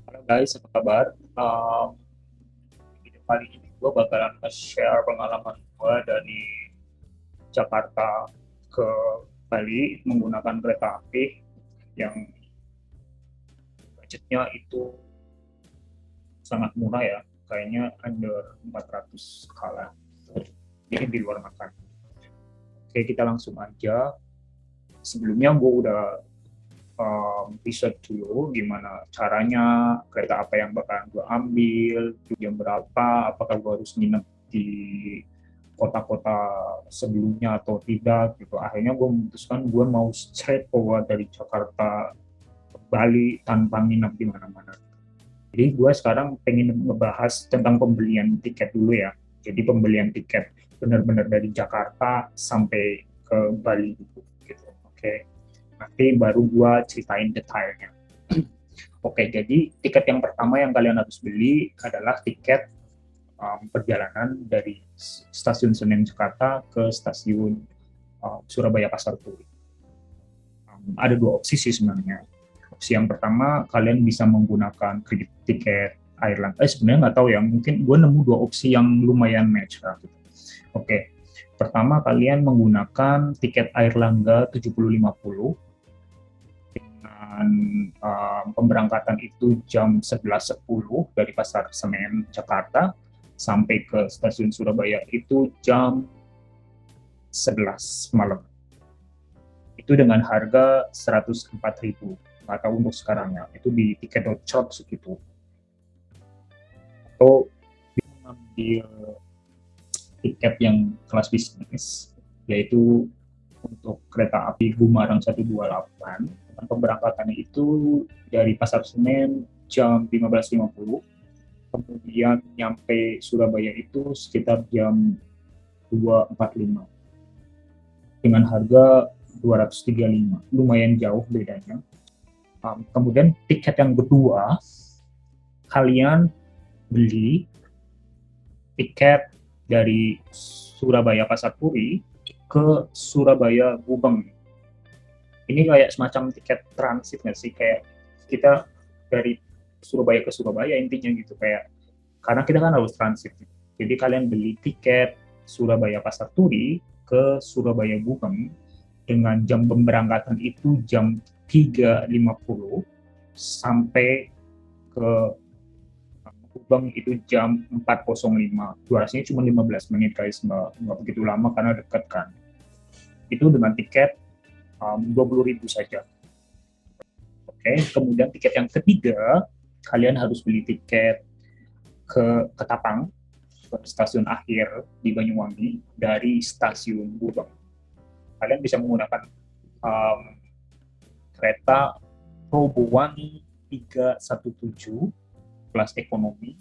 Halo guys, apa kabar? Video kali ini gue bakalan share pengalaman gue dari Jakarta ke Bali menggunakan kereta api yang budgetnya itu sangat murah ya, kayaknya under 400 skala. Jadi di luar makan. Oke, kita langsung aja. Sebelumnya gue udah research dulu gimana caranya, kereta apa yang bakalan gue ambil, jam berapa, apakah gue harus nginep di kota-kota sebelumnya atau tidak gitu. Akhirnya gue memutuskan gue mau straight forward dari Jakarta ke Bali tanpa nginep di mana-mana. Jadi gue sekarang pengen ngebahas tentang pembelian tiket dulu ya. Jadi pembelian tiket benar-benar dari Jakarta sampai ke Bali gitu. Oke. Nanti baru gue ceritain detailnya. Oke, jadi tiket yang pertama yang kalian harus beli adalah tiket perjalanan dari stasiun Senen Jakarta ke stasiun Surabaya Pasar Turi. Ada dua opsi sih sebenarnya. Opsi yang pertama, kalian bisa menggunakan kredit tiket Airlangga. Sebenarnya nggak tahu ya, mungkin gue nemu dua opsi yang lumayan match lah. Gitu. Oke, pertama kalian menggunakan tiket Airlangga 7050 dengan pemberangkatan itu jam 11.10 dari Pasar Senen Jakarta sampai ke stasiun Surabaya itu jam 11 malam. Itu dengan harga 104.000 atau untuk sekarang ya. Itu di tiket.shop segitu. Atau mengambil tiket yang kelas bisnis yaitu untuk kereta api Gumarang 128 dengan pemberangkatannya itu dari Pasar Senen jam 15.50, kemudian nyampe Surabaya itu sekitar jam 2.45 dengan harga 235, lumayan jauh bedanya. Kemudian tiket yang kedua, kalian beli tiket dari Surabaya Pasar Turi ke Surabaya Gubeng. Ini kayak semacam tiket transit nggak sih? Kayak kita dari Surabaya ke Surabaya intinya gitu. Kayak karena kita kan harus transit. Jadi kalian beli tiket Surabaya Pasar Turi ke Surabaya Gubeng dengan jam pemberangkatan itu jam 3.50 sampai ke Gubeng itu jam 4.05. Durasinya cuma 15 menit guys, nggak begitu lama karena dekat kan. Itu dengan tiket 20.000 saja. Oke, kemudian tiket yang ketiga, kalian harus beli tiket ke Ketapang, ke stasiun akhir di Banyuwangi dari stasiun Gubeng. Kalian bisa menggunakan um, kereta Robowangi 317 kelas ekonomi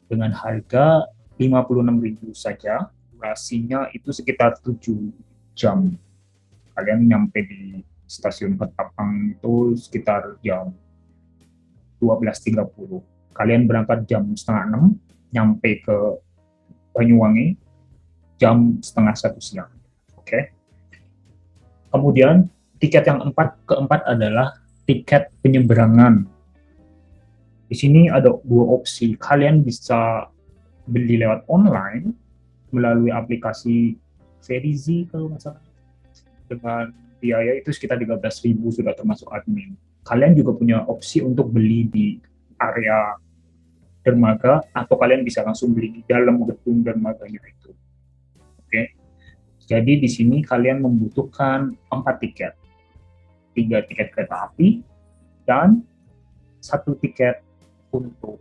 dengan harga 56.000 saja. Durasinya itu sekitar 7 jam. Kalian nyampe di stasiun Ketapang itu sekitar jam 12.30. Kalian berangkat jam setengah 6, nyampe ke Banyuwangi jam setengah 1 siang. Oke. Kemudian tiket yang keempat adalah tiket penyeberangan. Di sini ada dua opsi. Kalian bisa beli lewat online melalui aplikasi Verizi kalau nggak salah, dengan biaya itu sekitar 13.000 sudah termasuk admin. Kalian juga punya opsi untuk beli di area dermaga atau kalian bisa langsung beli di dalam gedung dermaganya itu. Oke. Jadi di sini kalian membutuhkan 4 tiket. 3 tiket kereta api dan 1 tiket untuk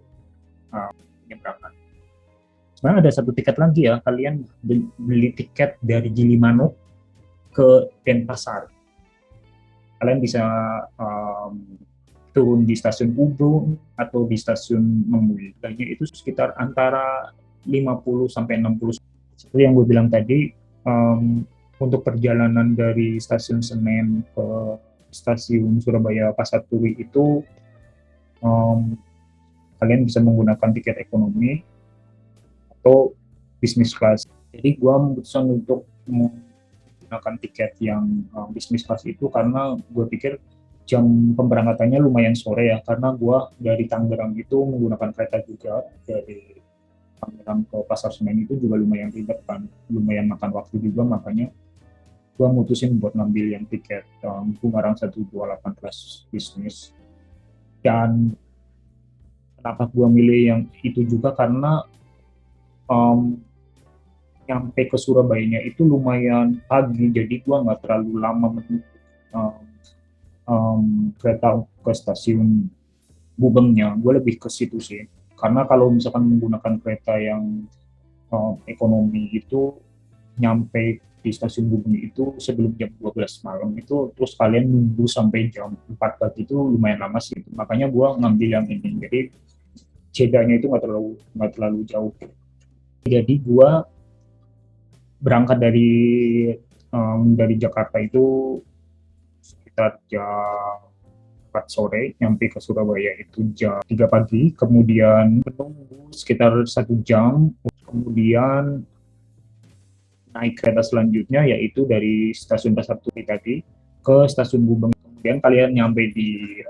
penyeberangan. Sebenarnya ada 1 tiket lagi ya, kalian beli tiket dari Gilimanuk ke Denpasar. Kalian bisa turun di stasiun Ubung atau di stasiun Mengui. Harganya itu sekitar antara 50 sampai 60. Seperti yang gue bilang tadi, untuk perjalanan dari stasiun Senen ke stasiun Surabaya Pasar Turi itu um, kalian bisa menggunakan tiket ekonomi atau bisnis class. Jadi gue memutuskan untuk menggunakan tiket yang bisnis class itu karena gue pikir jam pemberangkatannya lumayan sore ya, karena gua dari Tangerang itu menggunakan kereta juga. Dari Tangerang ke Pasar Senen itu juga lumayan ribet kan, lumayan makan waktu juga, makanya gua mutusin buat ngambil yang tiket Bungarang 128 kelas bisnis. Dan kenapa gua milih yang itu juga karena um, nyampe ke Surabayanya itu lumayan pagi, jadi gua nggak terlalu lama menunggu um, kereta ke stasiun Gubengnya. Gue lebih ke situ sih, karena kalau misalkan menggunakan kereta yang ekonomi itu, nyampe di stasiun Gubeng itu sebelum jam 12 malam itu, terus kalian nunggu sampai jam 4 pagi itu lumayan lama sih. Makanya gue ngambil yang ini, jadi jedanya itu nggak terlalu jauh. Jadi gue berangkat dari Jakarta itu sekitar jam 4 sore, nyampe ke Surabaya itu jam 3 pagi, kemudian menunggu sekitar 1 jam, kemudian naik kereta selanjutnya, yaitu dari stasiun Pasar Turi tadi ke stasiun Gubeng. Kemudian kalian nyampe di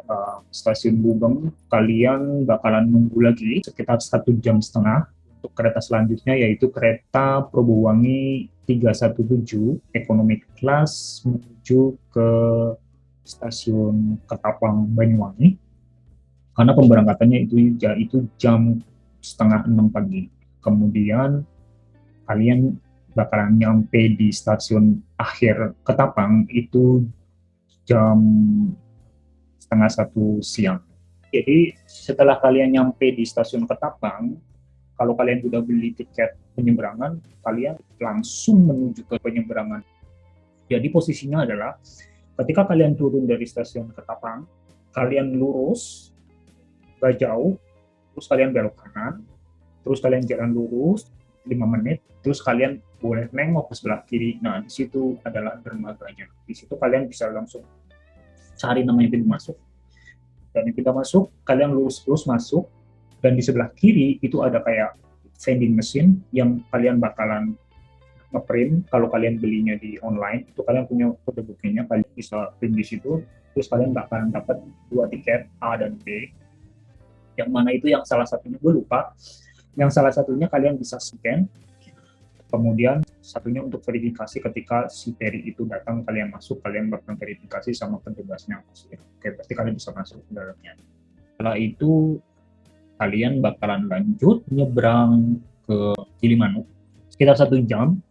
stasiun Gubeng, kalian bakalan nunggu lagi sekitar 1,5 jam untuk kereta selanjutnya, yaitu kereta Probowangi 317 ekonomi kelas menuju ke stasiun Ketapang Banyuwangi, karena pemberangkatannya itu jam 5:30 pagi. Kemudian kalian bakalan nyampe di stasiun akhir Ketapang itu jam 12:30 siang. Jadi setelah kalian nyampe di stasiun Ketapang, kalau kalian sudah beli tiket penyeberangan, kalian langsung menuju ke penyeberangan. Jadi posisinya adalah ketika kalian turun dari stasiun Ketapang, kalian lurus, gak jauh, terus kalian belok kanan, terus kalian jalan lurus 5 menit, terus kalian boleh nengok ke sebelah kiri. Nah, di situ adalah dermaganya. Di situ kalian bisa langsung cari namanya pintu masuk. Dan di pintu masuk, kalian lurus-lurus masuk, dan di sebelah kiri itu ada kayak vending machine yang kalian bakalan ngeprint. Kalau kalian belinya di online, itu kalian punya kode bookingnya, kalian bisa print di situ, terus kalian bakalan dapat 2 tiket A dan B. Yang mana itu yang salah satunya gue lupa, yang salah satunya kalian bisa scan, kemudian satunya untuk verifikasi ketika si peri itu datang, kalian masuk, kalian bakal verifikasi sama petugasnya. Oke, berarti kalian bisa masuk ke dalamnya. Setelah itu kalian bakalan lanjut nyebrang ke Gilimanuk sekitar 1 jam.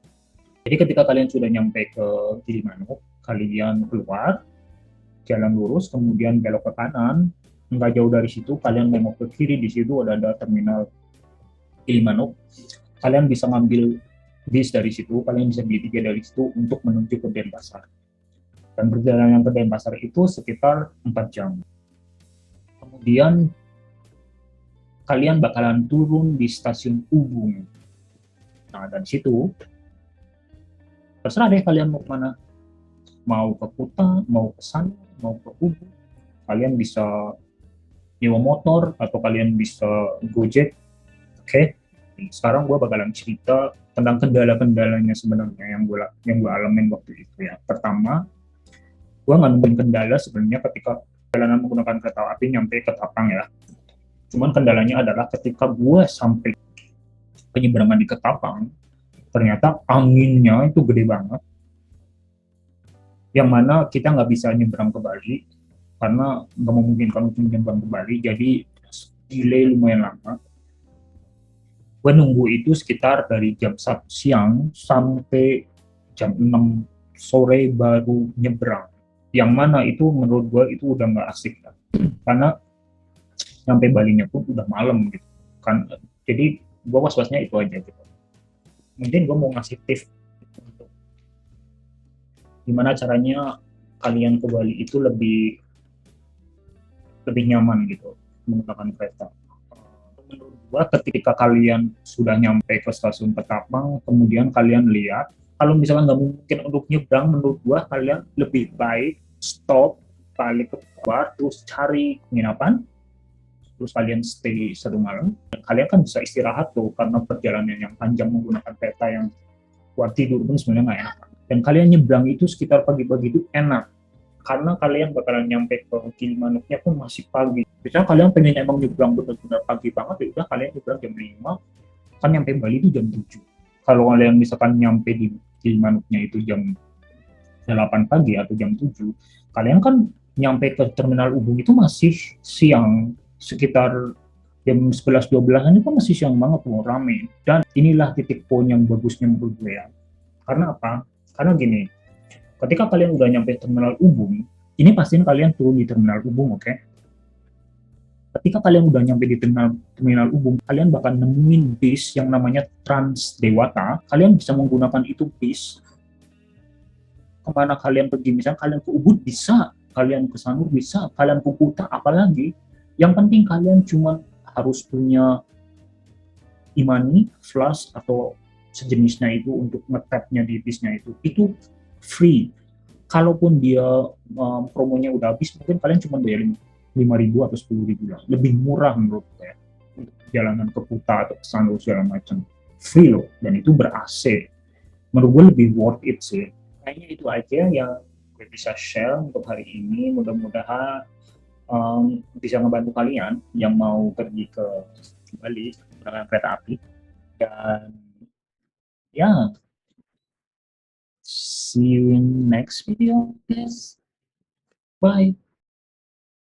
Jadi ketika kalian sudah nyampe ke Gilimanuk, kalian keluar jalan lurus, kemudian belok ke kanan. Nggak jauh dari situ kalian nengok ke kiri, di situ ada terminal Gilimanuk. Kalian bisa ngambil bis dari situ, kalian bisa beli tiket dari situ untuk menuju ke Denpasar. Dan perjalanan ke Denpasar itu sekitar 4 jam. Kemudian kalian bakalan turun di stasiun Ubung. Nah, dari situ terserah deh kalian mau kemana. Mau ke Kuta, mau ke sana, mau ke Ubung. Kalian bisa nyewa motor atau kalian bisa Gojek. Oke. Sekarang gue bakalan cerita tentang kendala-kendalanya sebenarnya yang gue alamin waktu itu ya. Pertama, gue nggak nemuin kendala sebenarnya ketika perjalanan menggunakan kereta api nyampe ke Ketapang ya. Cuman kendalanya adalah ketika gue sampai penyeberangan di Ketapang, ternyata anginnya itu gede banget, yang mana kita nggak bisa nyebrang ke Bali karena nggak memungkinkan untuk nyebrang ke Bali, jadi delay lumayan lama. Gue nunggu itu sekitar dari jam 1 siang sampai jam 6 sore baru nyebrang, yang mana itu menurut gue itu udah nggak asik kan, karena sampai Balinya pun udah malam gitu kan. Jadi gue was-wasnya itu aja gitu. Mungkin gue mau ngasih tips untuk gimana caranya kalian ke Bali itu lebih nyaman gitu menggunakan kereta. Menurut gua ketika kalian sudah nyampe ke stasiun Ketapang, kemudian kalian lihat kalau misalnya nggak mungkin untuk nyebrang, menurut gua kalian lebih baik stop, balik ke bar, terus cari penginapan, terus kalian stay 1 malam. Dan kalian kan bisa istirahat tuh, karena perjalanan yang panjang menggunakan kereta yang buat tidur pun sebenarnya nggak enak. Dan kalian nyebrang itu sekitar pagi-pagi itu enak, karena kalian bakalan nyampe ke Gilimanuknya pun masih pagi. Misalnya kalian pengen emang nyebrang benar-benar pagi banget, ya udah kalian nyebrang jam 5, kan nyampe Bali itu jam 7. Kalau kalian misalkan nyampe di Gilimanuknya itu jam 8 pagi atau jam 7, kalian kan nyampe ke Terminal Ubung itu masih siang, sekitar jam 11-12an itu masih siang banget tuh, rame. Dan inilah titik poin yang bagusnya menurut gue ya. Karena apa? Karena gini, ketika kalian udah nyampe Terminal Ubung, ini pastiin kalian turun di Terminal Ubung, oke? Ketika kalian udah nyampe di Terminal Ubung, kalian bakal nemuin bis yang namanya Trans Dewata. Kalian bisa menggunakan itu bis kemana kalian pergi. Misalnya kalian ke Ubud bisa, kalian ke Sanur bisa, kalian ke Kuta apalagi. Yang penting kalian cuma harus punya Imani, Flash, atau sejenisnya itu untuk ngetapnya di bisnya itu free. Kalaupun dia promonya udah habis, mungkin kalian cuma bayar 5.000 atau 10.000 lah. Lebih murah menurut saya. Untuk perjalanan ke Kuta atau ke Sanur segala macam. Free loh, dan itu ber-AC. Menurut gue lebih worth it sih. Kayaknya itu aja yang gue bisa share untuk hari ini. Mudah-mudahan bisa ngebantu kalian yang mau pergi ke Bali menggunakan kereta api. Dan ya, see you in next video guys. Bye.